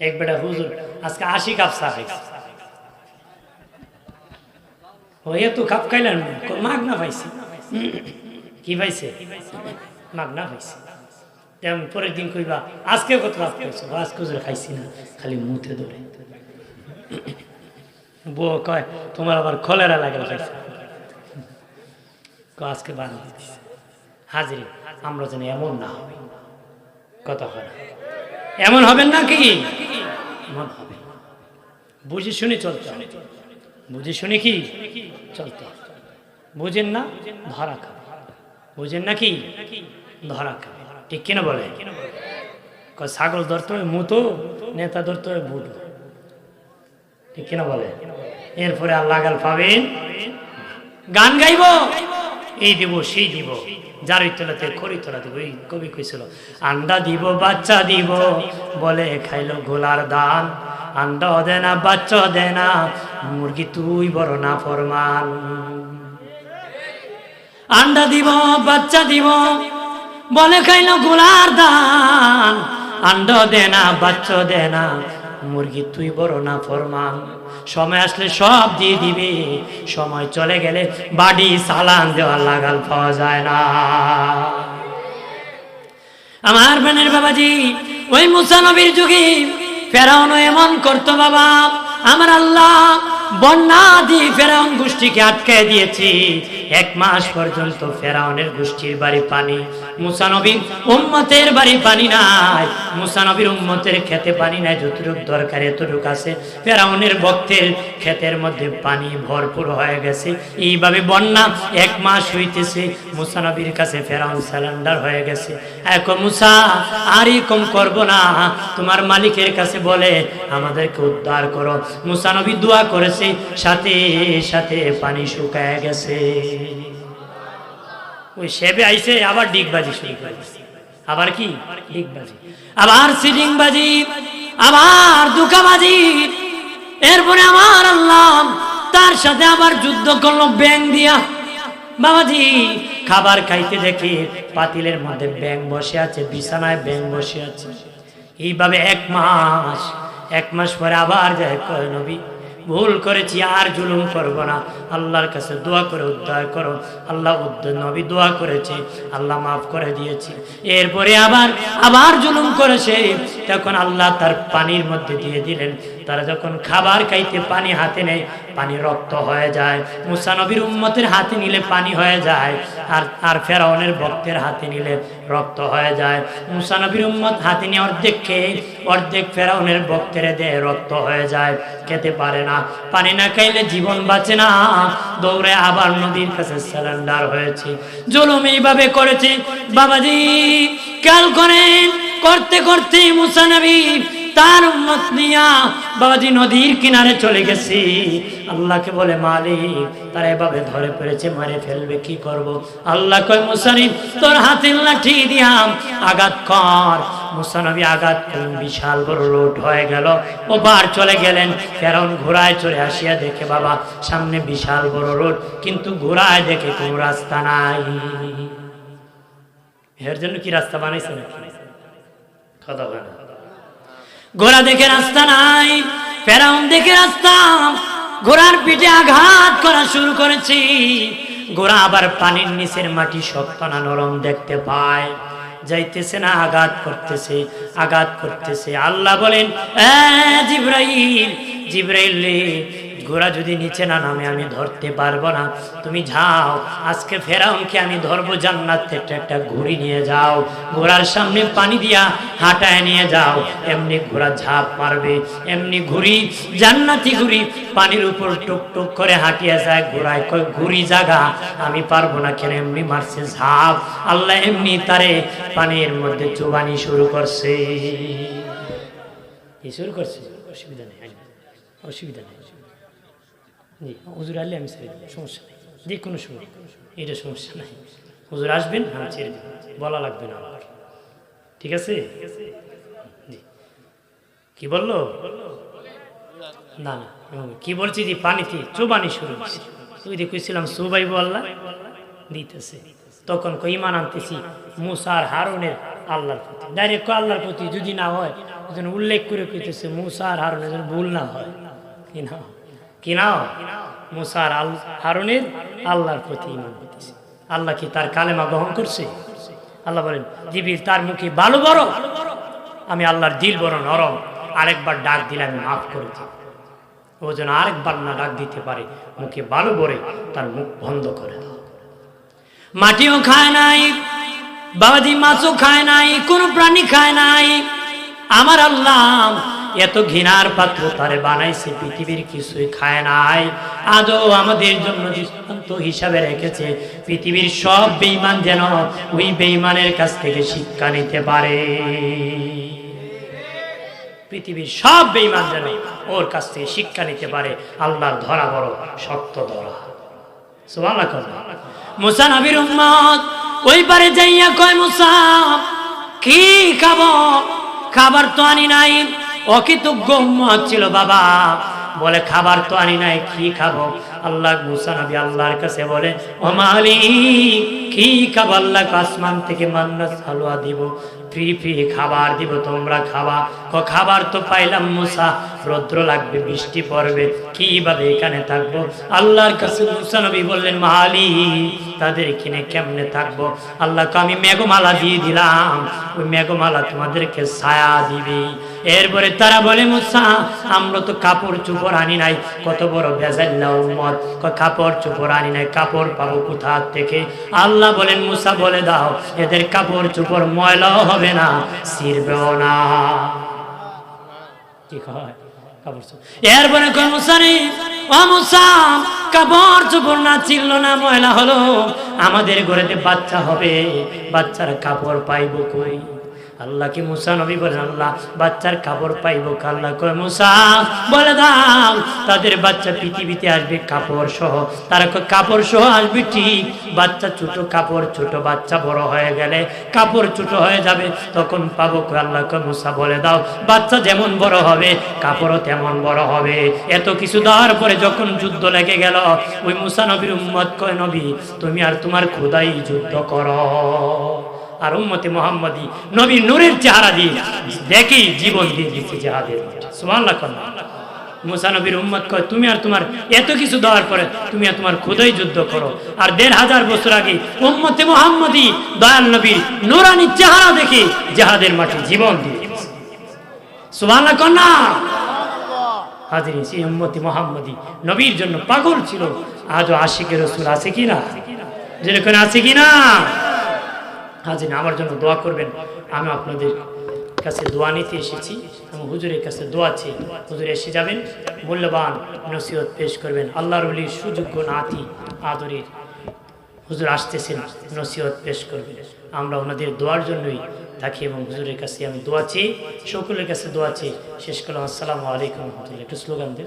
এক বেটা হুজুর আজকে 80 কাপ চা খাইছে, এত কাপ খাইলেন মাগ না পাইছি। কি পাইছে? মাগ না পাইছি। তেমন পরের দিন কইবা আজকে কত কাপ খাইছো? আজকে হুজুর খাইছি না, খালি মুখে ধরে। বউ কয় তোমার আবার কলেরা লাগে খাইছে, আজকে বানিয়ে দিতেছে। হাজির আমরা যেন এমন না হবে, কথা হয় এমন হবেন না কি? এমন হবে, বুঝে শুনে চলতে হবে, বুঝে শুনে কি চলতে হবে। বুঝেন না ধরা খাবে, বুঝেন না কি ধরা খাবে, ঠিক কিনা বলে? ছাগল ধরতে হবে মুতো, নেতা ধরতে হবে বুড়ো, ঠিক কিনা বলে? এরপরে আল্লাহ গাল পাবেন, গান গাইব, এই দিব সেই দিব, জারি তোলাতে খড়ি তোলা দিব। এই কবি কইছিল, আন্ডা দিব বাচ্চা দিব বলে খাইলো গোলার দান, আন্ডা দে না বাচ্চা দে না, মুরগি তুই বড় না ফরমান। আন্ডা দিব বাচ্চা দিব বলে খাইলো গোলার দান, আন্ডা দে না বাচ্চা দে না, মুরগি তুই বড় না ফরমান। সময় আসলে সব দিয়ে দিবে, সময় চলে গেলে বাড়ি সালান দেওয়ার লাগাল পাওয়া যায় না। আমার বোনের বাবাজি, ওই মুসা নবীর যুগে ফেরাউন এমন করতো বাবা, আমার আল্লাহ বন্যা দিয়ে ফেরাউন গোষ্ঠীকে আটকে দিয়েছি। 1 মাস পর্যন্ত ফেরাউনের গোষ্ঠীর বাড়ি পানি, মুসা নবীর উম্মতের বাড়ি পানি নাই, মুসা নবীর উম্মতের খেতে পানি নাই, যতটুকু দরকার এতটুকু আছে। ফেরাউনের ভক্তের ক্ষেতের মধ্যে পানি ভরপুর হয়ে গেছে। এইভাবে বন্যা 1 মাস হইতেছে। মুসা নবীর কাছে ফেরাউন স্যালেন্ডার হয়ে গেছে। এখন মুসা আর কম করব না, তোমার মালিকের কাছে বলে আমাদেরকে উদ্ধার করো। মুসা নবী দোয়া করেছে, সাথে সাথে পানি শুকায় গেছে। ওই সেবে আইছে, আবার ডিগবাজি শুরু করেছে। আবার কি ডিগবাজি, আবার সিটিংবাজি, আবার দুকাবাজি। এরপরে আমার আল্লাহ তার সাথে আবার যুদ্ধ করলো ব্যাং দিয়া। বাবাজি খাবার খাইতে দেখি পাতিলের মধ্যে ব্যাং বসে আছে, বিছানায় ব্যাং বসে আছে। এইভাবে 1 মাস, 1 মাস পরে আবার যায়, কয় নবী ভুল করেছি, আর জুলুম করব না, আল্লাহর কাছে দোয়া করে উদ্ধার করো। আল্লাহ নবী দোয়া করেছে, আল্লাহ মাফ করে দিয়েছে। এরপরে আবার জুলুম করেছে, তখন আল্লাহ তার পানির মধ্যে দিয়ে দিলেন। তারা যখন খাবার খাইতে পানি হাতে নেয়, পানি রক্ত হয়ে যায়। মুসা নবীর উম্মতের হাতে নিলে পানি হয়ে যায়, আর ফেরাউনের ভক্তের হাতে নিলে রক্ত হয়ে যায়। মুসা নবীর উম্মত হাতে নিয়ে অর্ধেক খেয়ে, অর্ধেক ফেরাউনের ভক্তের দেহে রক্ত হয়ে যায়, খেতে পারে না। পানি না খাইলে জীবন বাঁচে না, দৌড়ে আবার নদীর কাছে সারেন্ডার হয়েছে। জুলুম এইভাবে করেছে। বাবাজি খেয়াল করেন, করতে করতে মুসা নবী তার উম্মত নিয়া বাবাজি নদীর কিনারে চলে গেছি। আল্লাহকে বলে মালিক তারা এভাবে ধরে পড়েছে, মারে ফেলবে, কি করব? আল্লাহ কয় মুসা নবী তোর হাতে লাঠি দিয়া আঘাত কর। মুসা নবী আঘাত করলেন, বিশাল বড় লোট হয়ে গেল। ও বার চলে গেলেন। ফেরাউন ঘোড়ায় চড়ে আসিয়া দেখে বাবা সামনে বিশাল বড় রোড, কিন্তু ঘোড়ায় দেখে কোনো রাস্তা নাই। এর জন্য কি রাস্তা বানাইছে নাকি? কথা বলে না। ঘোড়া দেখে রাস্তা নাই, ফেরাউন দেখে রাস্তা। ঘোড়ার পিঠে আঘাত করা শুরু করেছি। ঘোড়া আবার পানির নিচের মাটি শক্ত না নরম দেখতে পায়, যাইতেছে না, আঘাত করতেছে, আঘাত করতেছে। আল্লাহ বলেন জিবরাইল, জিবরাইল ঘোড়া যদি নিচে না নামে আমি ধরতে পারবো না, তুমি যাও, আজকে ফেরাউনকে আমি ধরবো, জান্নাত থেকে একটা ঘুড়ি নিয়ে যাও, ঘোড়ার সামনে পানি দিয়া হাঁটায় নিয়ে যাও, এমনি ঘোড়া ঝাঁপ মারবে। এমনি ঘুড়ি, জান্নাতি ঘুড়ি পানির উপর টুক টুক করে হাঁটিয়ে যায়। ঘোড়ায় কয় ঘুড়ি জাগা, আমি পারবো না কেন, এমনি মারছে ঝাঁপ। আল্লাহ এমনি তারে পানির মধ্যে চুবানি শুরু করছে। শুরু করছে, অসুবিধা নেই, অসুবিধা নেই। জি হুজুর আলী আমি ছেড়ে দেবো, সমস্যা নেই, যে কোনো সময়, এটা সমস্যা নাই। হুজুর আসবেন, আমি ছেড়ে দেবো, বলা লাগবে না আমার, ঠিক আছে? জি কি বললো? না না কি বলছি, যে পানিতে চোবানি শুরু হয়েছে। ওই দেখেছিলাম সুবাইব আল্লাহ দিতেছে, তখন ইমান আনতেছি মুসা আর হারুনের আল্লাহর প্রতি, ডাইরেক্ট আল্লাহর প্রতি যদি না হয় উল্লেখ করে কইতেছে মুসা আর হারুনের যেন ভুল না হয়। কি না মুসা আর হারুনের আল্লাহর প্রতি ইমান করতেছে। আল্লাহ কি তার কালেমা গ্রহণ করছে? আল্লাহ বলেন জিবরিল তার মুখে বালু বড়, আমি আল্লাহর দিল বড় নরম, আরেকবার ডাক দিলে আমি মাফ করে দিই। ও যেন আরেকবার না ডাক দিতে পারে, মুখে বালু ভরে তার মুখ বন্ধ করে দাও। মাটিও খায় নাই বাবাজি, মাছও খায় নাই, কোন প্রাণী খায় নাই। আমার আল্লাহ এত ঘৃণার পাত্র তারে বানাইছে, পৃথিবীর কিছুই খায় নাই। আজও আমাদের জন্য দৃষ্টান্ত হিসাবে রেখেছে, পৃথিবীর সব বেঈমান যেন ওই বেঈমানের কাছ থেকে শিক্ষা নিতে পারে। পৃথিবীর সব বেঈমান যেন ওর কাছ থেকে শিক্ষা নিতে পারে। আল্লাহর ধরা বড় শক্ত ধরা। সুবহানাল্লাহ। মুসা নবীর উম্মত ওই পারে যাইয়া কয় মুসা কি খাবো? খাবার তো আনি নাই। অকৃতজ্ঞ উম্মত ছিল বাবা, বলে খাবার তো আনি নাই, কি খাবো? আল্লাহ মুসা নবী আল্লাহর কাছে বলে ও মালিক কি খাবো? আল্লাহ আসমান থেকে মান্না হালুয়া দিব, ফ্রি ফ্রি খাবার দিব, তোমরা খাবা। খাবার তো পাইলাম মুসা, রৌদ্র লাগবে, বৃষ্টি পড়বে, কিভাবে এখানে থাকবো? আল্লাহর কাছে মুসা নবী বললেন মালিক তাদের কিনে কেমনে থাকবো? আল্লাহকে আমি মেঘমালা দিয়ে দিলাম, ওই মেঘমালা তোমাদেরকে ছায়া দিবে। এরপরে তারা বলে মুসা আমরা তো কাপড় চোপড় আনি নাই। কত বড় বেজাল্লা উম্মত, কাপড় চোপড় আনি নাই, কাপড় পাবো কোথা থেকে? আল্লাহ বলেন মুসা বলে দাও এদের কাপড় চোপড় ময়লাও হবে না, ছিঁড়বেও না। কি হয় কাপড় চোপড়? এরপরে কয় মুসা রে ও মুসা, কাপড় চোপড় না ছিঁড়লো না, ময়লা হলো, আমাদের ঘরেতে বাচ্চা হবে, বাচ্চার কাপড় পাইবো কই? আল্লাহ কি মুসা নবী বলেন আল্লাহ বাচ্চার কাপড় পাইবো? আল্লাহ কয় মুসা বলে দাও তাদের বাচ্চা পৃথিবীতে আসবে কাপড় সহ। তারা কয় কাপড় সহ আসবে ঠিক, বাচ্চা ছোট, কাপড় ছোট, বাচ্চা বড় হয়ে গেলে কাপড় ছোট হয়ে যাবে, তখন পাবো কয়? আল্লাহ কয় মুসা বলে দাও বাচ্চা যেমন বড় হবে কাপড়ও তেমন বড় হবে। এত কিছু দেওয়ার পরে যখন যুদ্ধ লেগে গেল, ওই মুসা নবীর উম্মত কয় নবী তুমি আর তোমার খোদাই যুদ্ধ করো। আর উম্মতে মুহাম্মাদি নবীর নূরের চেহারা দিয়ে দেখি জীবন দিয়ে দিচ্ছে জিহাদের। সুবহানাল্লাহ। মুসা নবীর উম্মত কয় তুমি আর তোমার এত কিছু দেওয়ার পরে তুমি আর তোমার খোদাই যুদ্ধ করো। আর ১৫০০ বছর আগে উম্মতে মুহাম্মাদি দয়াল নবীর নূরানি চেহারা দেখে জিহাদের মাঠে জীবন দিয়ে দিচ্ছে। সুবহানাল্লাহ কন্যা হাজিরিন, সেই উম্মতে মুহাম্মাদি নবীর জন্য পাগল ছিল। আজও আশিকে রাসূল আছে কিনা? যেরকম আছে কিনা? হাজির আমার জন্য দোয়া করবেন। আমি আপনাদের কাছে দোয়া নিতে এসেছি, আমি হুজুরের কাছে দোয়া চাই। হুজুর এসে যাবেন, মূল্যবান নসিহত পেশ করবেন। আল্লাহর ওলির সুযোগ্য নাতি আদরের হুজুর আসতেছেন, নসিহত পেশ করবেন। আমরা ওনাদের দোয়ার জন্যই থাকি এবং হুজুরের কাছে আমি দোয়া চাই, সকলের কাছে দোয়া চাই। শেষ করলাম। আসসালামু আলাইকুম রহমতুল্লাহ। একটু স্লোগান দেন।